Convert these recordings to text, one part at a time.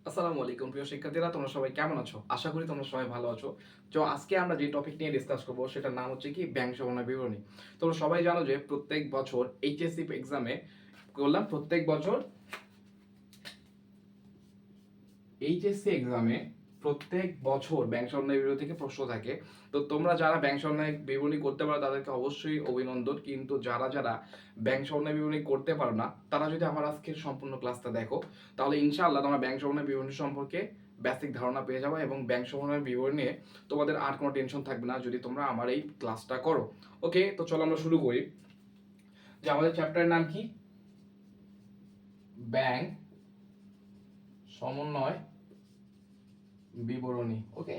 আসসালামু আলাইকুম প্রিয় শিক্ষার্থীরা, তোমরা সবাই কেমন আছো? আশা করি তোমরা সবাই ভালো আছো। তো আজকে আমরা যে টপিক নিয়ে ডিসকাস করব সেটার নাম হচ্ছে কি ব্যাংক সমন্বয় বিবরণী। তোমরা সবাই জানো যে প্রত্যেক বছর এইচএসসি এক্সামে প্রত্যেক বছর এইচএসসি এক্সামে প্রত্যেক বছর ব্যাংক সমন্বয় বিবরণী থেকে প্রশ্ন থাকে। তো তোমরা যারা ব্যাংক সমন্বয় বিবরণী করতে পারো তাদেরকে অবশ্যই অভিনন্দন, কিন্তু যারা ব্যাংক সমন্বয় বিবরণী করতে পারো না তারা যদি আমার আজকের সম্পূর্ণ ক্লাসটা দেখো তাহলে ইনশাআল্লাহ তোমরা ব্যাংক সমন্বয় বিবরণী সম্পর্কে বেসিক ধারণা পেয়ে যাবে এবং ব্যাংক সমন্বয় বিবরণী নিয়ে তোমাদের আর কোনো টেনশন থাকবে না যদি তোমরা আমার এই ক্লাসটা করো। ওকে, তো চলো আমরা শুরু করি। যে আমাদের চ্যাপ্টারের নাম কি? ব্যাংক সমন্বয় বিবরণী। ওকে,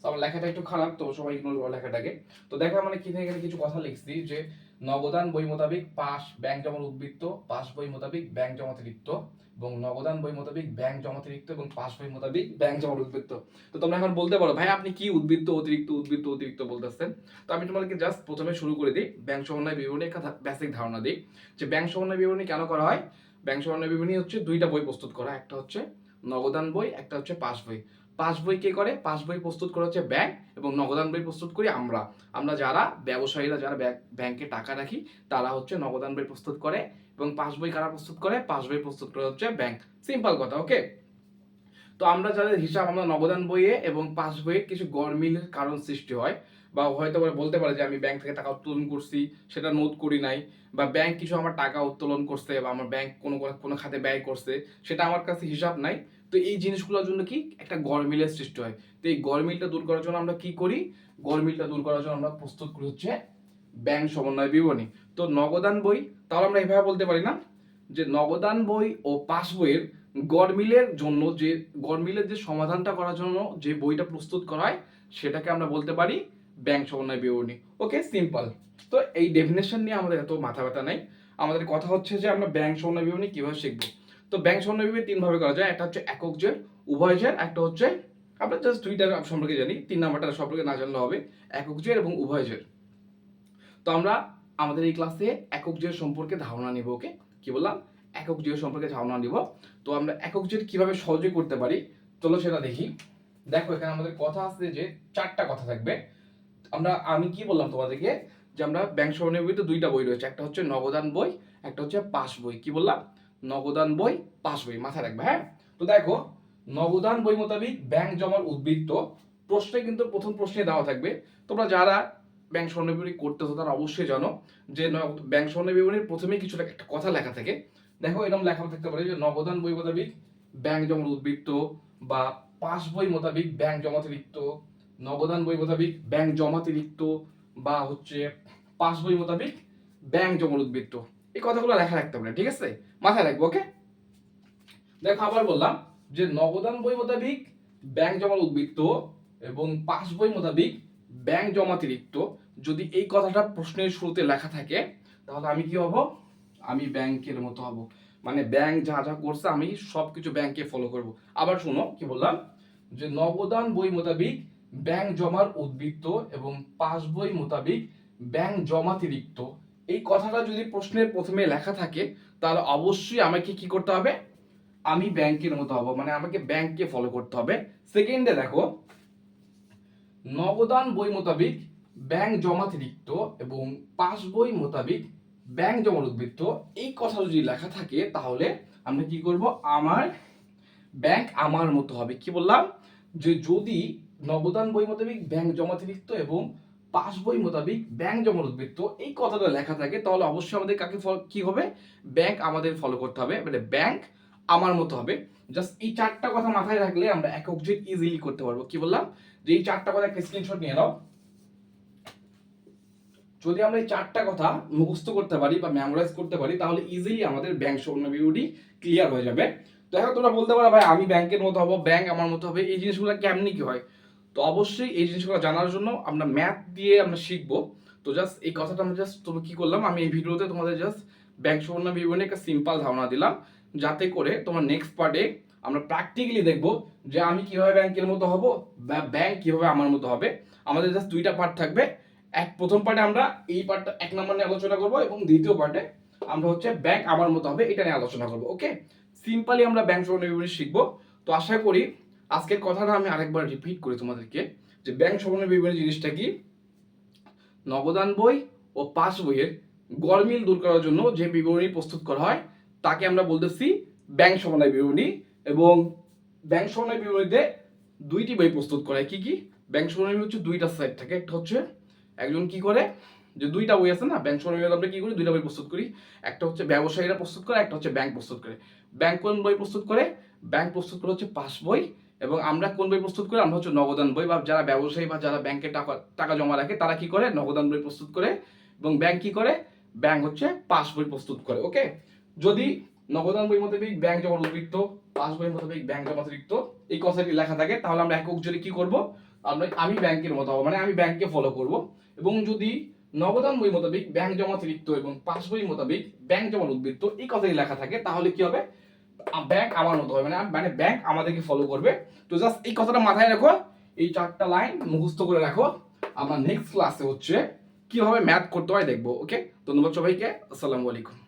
তো আমার লেখাটা একটু খারাপ, তো সবাই ইগনোর করো লেখাটাকে। তো দেখো মানে কি এখানে কিছু কথা লিখছি যে নগদান বই মোতাবেক পাস ব্যাংক জমার উদ্বৃত্ত, পাস বই মোতাবেক ব্যাংক জমাতিরিক্ত এবং নগদান বই মোতাবেক ব্যাংক জমাতিরিক্ত এবং পাস বই মোতাবেক ব্যাংক জমার উদ্বৃত্ত। তো তোমরা এখন বলতে পারো ভাই আপনি কি উদ্বৃত্ত অতিরিক্ত উদ্বৃত্ত অতিরিক্ত বলতেছেন। তো আমি তোমাদেরকে জাস্ট প্রথমে শুরু করে দিই ব্যাংক সমন্বয় বিবরণীর কথা, বেসিক ধারণা দিই যে ব্যাংক সমন্বয় বিবরণী কেন করা হয়। ব্যাংক সমন্বয় বিবরণী হচ্ছে দুইটা বই প্রস্তুত করা, একটা হচ্ছে নগদান বই, একটা হচ্ছে পাস বই। পাস বই কে করে? পাস বই প্রস্তুত করা হচ্ছে ব্যাংক এবং নগদান বই প্রস্তুত করি আমরা। আমরা যারা ব্যবসায়ীরা যারা ব্যাংকে টাকা রাখি তারা হচ্ছে নগদান বই প্রস্তুত করে এবং পাস বই কারা প্রস্তুত করে? পাস বই প্রস্তুত করে হচ্ছে ব্যাংক। সিম্পল কথা। ওকে, তো আমরা যাদের হিসাব আমরা নগদান বইয়ে এবং পাস বইয়ে কিছু গরমিলের কারণ সৃষ্টি হয়, বা হয়তো বলতে পারে যে আমি ব্যাংক থেকে টাকা উত্তোলন করছি সেটা নোট করি নাই, বা ব্যাংক কিছু আমার টাকা উত্তোলন করছে বা আমার ব্যাংক কোনো কোনো খাতে ব্যয় করছে সেটা আমার কাছে হিসাব নাই। তো এই জিনিসগুলোর জন্য কি একটা গরমিলের সৃষ্টি হয়। তো এই গরমিলটা দূর করার জন্য আমরা কি করি? গরমিলটা দূর করার জন্য আমরা প্রস্তুত করি হচ্ছে ব্যাংক সমন্বয় বিবরণী। তো নগদান বই, তাহলে আমরা এভাবে বলতে পারি না যে নগদান বই ও পাস বইয়ের গরমিলের জন্য যে গরমিলের যে সমাধানটা করার জন্য যে বইটা প্রস্তুত করা হয় সেটাকে আমরা বলতে পারি ব্যাংক সমন্বয় বিবরণী। ওকে, সিম্পল। তো এই ডেফিনেশন নিয়ে আমাদের এত মাথা ব্যথা নাই, আমাদের কথা হচ্ছে যে আমরা ব্যাংক সমন্বয় বিবরণী কিভাবে শিখবো। তো ব্যাংক সমন্বয় বিবরণী তিন ভাবে করা যায়, একটা হচ্ছে একক জের, উভয় জের, একটা হচ্ছে আমরা জাস্ট দুইটা সম্পর্কে জানি, তিন নাম্বারটা সম্পর্কে না জানলে হবে, একক জের এবং উভয় জের। তো আমরা আমাদের এই ক্লাসে একক জের সম্পর্কে ধারণা নিব। ওকে, কি বললাম? একক জের সম্পর্কে ধারণা নিব। তো আমরা একক জের কিভাবে সহজে করতে পারি চলো সেটা দেখি। দেখো এখানে আমাদের কথা আছে যে চারটা কথা থাকবে। আমি কি বললাম তোমাদেরকে যে আমরা ব্যাংক সমন্বয় বইতে দুইটা বই রয়েছে, একটা হচ্ছে নগদান বই, একটা হচ্ছে পাস বই। কি বললাম? নগদান বই, পাস বই, মাথায় রাখবে। হ্যাঁ, তো দেখো নগদান বই মোতাবেক ব্যাংক জমার উদ্বৃত্ত প্রশ্নে কিন্তু প্রথম প্রশ্নে দেওয়া থাকবে। তোমরা যারা ব্যাংক সমন্বয় বিবরণী করতেছো তারা অবশ্যই জানো যে ব্যাংক সমন্বয় বিবরণীর প্রথমেই কিছু একটা কথা লেখা থাকে। দেখো এরকম লেখা থাকতে পারে যে নগদান বই মোতাবেক ব্যাংক জমার উদ্বৃত্ত, বা পাস বই মোতাবেক ব্যাংক জমাতিরিক্ত, নগদান বই মোতাবেক ব্যাংক জমাতিরিক্ত, বা হচ্ছে পাস বই মোতাবেক ব্যাংক জমার উদ্বৃত্ত। এই কথাগুলো লেখা রাখতে পারে, ঠিক আছে? মাথায় রাখবো। ওকে, দেখো আবার বললাম যে নগদান বই মোতাবেক ব্যাংক জমার উদ্বৃত্ত এবং পাস বই মোতাবেক ব্যাংক জমাতিরিক্ত, যদি এই কথাটা প্রশ্নের শুরুতে লেখা থাকে তাহলে আমি কি হব? আমি ব্যাংকের মতো হব। মানে ব্যাংক যা যা করছে আমি সবকিছু ব্যাংকে ফলো করব। আবার শুনো কি বললাম, যে নগদান বই মোতাবেক ব্যাংক জমার উদ্বৃত্ত এবং পাস বই মোতাবেক ব্যাংক জমাতিরিক্ত, এই কথাটা যদি প্রশ্নের প্রথমে লেখা থাকে তাহলে অবশ্যই আমাকে কি করতে হবে? আমি ব্যাংকের মতো হব, মানে আমাকে ব্যাংককে ফলো করতে হবে। সেকেন্ডে দেখো নগদান বই মোতাবেক ব্যাংক জমাতিরিক্ত এবং পাস বই মোতাবেক ব্যাংক জমার উদ্বৃত্ত, এই কথা যদি লেখা থাকে তাহলে আমরা কি করব? আমার ব্যাংক আমার মতো হবে। কি বললাম? যে যদি নগদান বই মোতাবেক ব্যাংক জমাতিরিক্ত এবং পাস বই মোতাবেক ব্যাংক জমার উদ্বৃত্ত এই কথাটা লেখা থাকে তাহলে অবশ্যই আমাদের কাকে কি হবে? ব্যাংক আমাদের ফলো করতে হবে, মানে ব্যাংক আমার মতো হবে। জাস্ট এই চারটা কথা মাথায় রাখলে আমরা একক জেদ ইজিলি করতে পারবো। কি বললাম? যে এই চারটা কথা একটা স্ক্রিনশট নিয়ে নাও। যদি আমরা এই চারটা কথা মুখস্থ করতে পারি বা মেমোরাইজ করতে পারি তাহলে ইজিলি আমাদের ব্যাংক সমন্বয় বিবরণী ক্লিয়ার হয়ে যাবে। তো এখন তোমরা বলতে পারো ভাই আমি ব্যাংকের মতো হবো, ব্যাংক আমার মতো হবে, এই জিনিসগুলো কেমনি কি হয়? তো অবশ্যই এই জিনিসগুলো জানার জন্য আমরা ম্যাথ দিয়ে আমরা শিখবো। তো জাস্ট এই কথাটা আমরা জাস্ট তুমি কি করলাম, আমি এই ভিডিওতে তোমাদের জাস্ট ব্যাংক সমন্বয় বিবরণী একটা সিম্পল ধারণা দিলাম, যাতে করে তোমার নেক্সট পার্টে আমরা প্র্যাকটিক্যালি দেখবো যে আমি কিভাবে ব্যাংকের মতো হব বা ব্যাংক কিভাবে আমার মতো হবে। আমাদের জাস্ট দুইটা পার্ট থাকবে। প্রথম পার্টে আমরা এই পার্টটা এক নম্বর নিয়ে আলোচনা করব এবং দ্বিতীয় পার্টে আমরা হচ্ছে ব্যাংক আমার মতো হবে এটা নিয়ে আলোচনা করব। ওকে, সিম্পলি আমরা ব্যাংক সমন্বয় বিবরণী শিখবো। তো আশা করি আজকের কথাটা আমি আরেকবার রিপিট করি তোমাদেরকে, যে ব্যাংক সমন্বয় বিবরণী জিনিসটা কি। নবদান বই ও পাস বইয়ের গরমিল দূর করার জন্য যে বিবরণী প্রস্তুত করা হয় তাকে আমরা বলতেছি ব্যাংক সমন্বয় বিবরণী। এবং ব্যাংক সমন্বয় বিবরণীতে দুইটি বই প্রস্তুত করা হয়। কি কি? ব্যাংক সমন্বয় বিবরণী হচ্ছে দুইটা সাইড থাকে। একটা হচ্ছে একজন কি করে, যে দুইটা বই আছে না, ব্যাংক সমন্বয় বিবরণী আমরা কি করি, দুইটা বই প্রস্তুত করি। একটা হচ্ছে ব্যবসায়ীরা প্রস্তুত করে, একটা হচ্ছে ব্যাংক প্রস্তুত করে। ব্যাংক কোন বই প্রস্তুত করে? ব্যাংক প্রস্তুত করে হচ্ছে পাস বই। এবং আমরা কোন বই প্রস্তুত করি? আমরা হচ্ছে নগদান বই, বা যারা ব্যবসায়ী বা যারা ব্যাংকে টাকা টাকা জমা রাখে তারা কি করে, নগদান বই প্রস্তুত করে। এবং ব্যাংক কি করে? ব্যাংক হচ্ছে পাস বই প্রস্তুত করে। ওকে, যদি নগদান বই মোতাবেক ব্যাংক জমা উদ্বৃত্ত, পাস বই মোতাবেক ব্যাংক জমা অতিরিক্ত এই কথাটি লেখা থাকে, তাহলে আমরা একক জোরে কি করব, আমি ব্যাংকের মতো হবো, মানে আমি ব্যাংককে ফলো করব। এবং যদি নগদান বই মোতাবেক ব্যাংক জমা অতিরিক্ত এবং পাস বই মোতাবেক ব্যাংক জমা উদ্বৃত্ত এই কথাটি লেখা থাকে, তাহলে কি হবে, ব্যাংক আমার মতো হবে, মানে ব্যাংক আমাদেরকে ফলো করবে। তো জাস্ট এই কথাটা মাথায় রাখো, এই চারটা লাইন মুখস্থ করে রাখো। আমরা নেক্সট ক্লাসে হচ্ছে কিভাবে ম্যাথ করতে হয় দেখবো। ওকে, ধন্যবাদ সবাইকে, আসসালামু আলাইকুম।